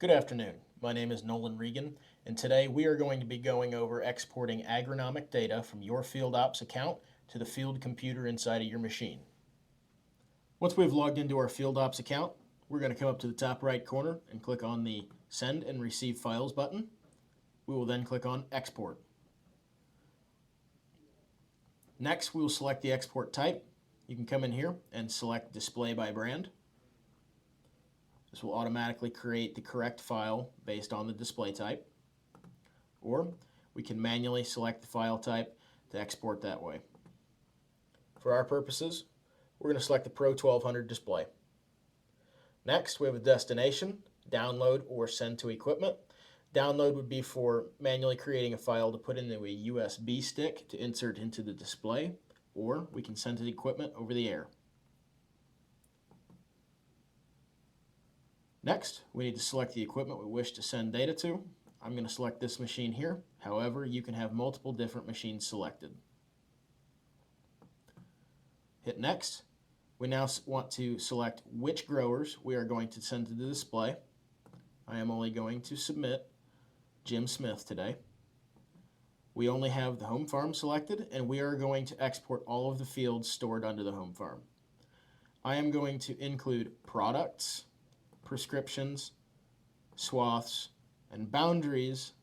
Good afternoon. My name is Nolan Regan, and today we are going to be going over exporting agronomic data from your FieldOps account to the field computer inside of your machine. Once we've logged into our FieldOps account, we're going to come up to the top right corner and click on the Send and Receive Files button. We will then click on Export. Next, we will select the export type. You can come in here and select Display by Brand. This will automatically create the correct file based on the display type. Or we can manually select the file type to export that way. For our purposes, we're going to select the Pro 1200 display. Next, we have a destination, download or send to equipment. Download would be for manually creating a file to put into a USB stick to insert into the display, or we can send to the equipment over the air. Next, we need to select the equipment we wish to send data to. I'm going to select this machine here. However, you can have multiple different machines selected. Hit Next. We now want to select which growers we are going to send to the display. I am only going to submit Jim Smith today. We only have the home farm selected, and we are going to export all of the fields stored under the home farm. I am going to include products, prescriptions, swaths, and boundaries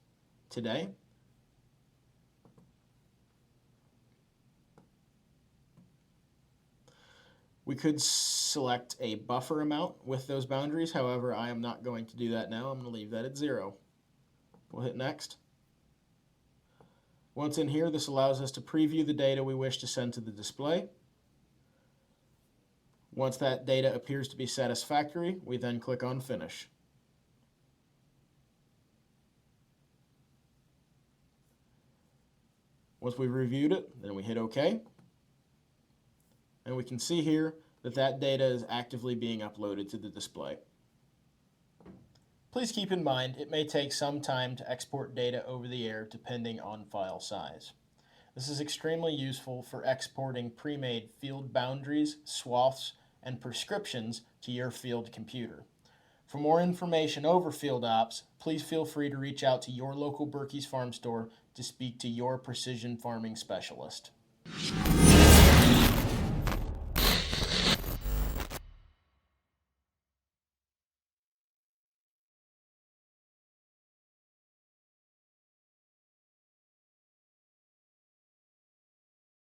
today. We could select a buffer amount with those boundaries. However, I am not going to do that now. I'm going to leave that at 0. We'll hit Next. Once in here, this allows us to preview the data we wish to send to the display. Once that data appears to be satisfactory, we then click on Finish. Once we've reviewed it, then we hit OK. And we can see here that that data is actively being uploaded to the display. Please keep in mind it may take some time to export data over the air depending on file size. This is extremely useful for exporting pre-made field boundaries, swaths, and prescriptions to your field computer. For more information over FieldOps, please feel free to reach out to your local Berkey's Farm Store to speak to your precision farming specialist.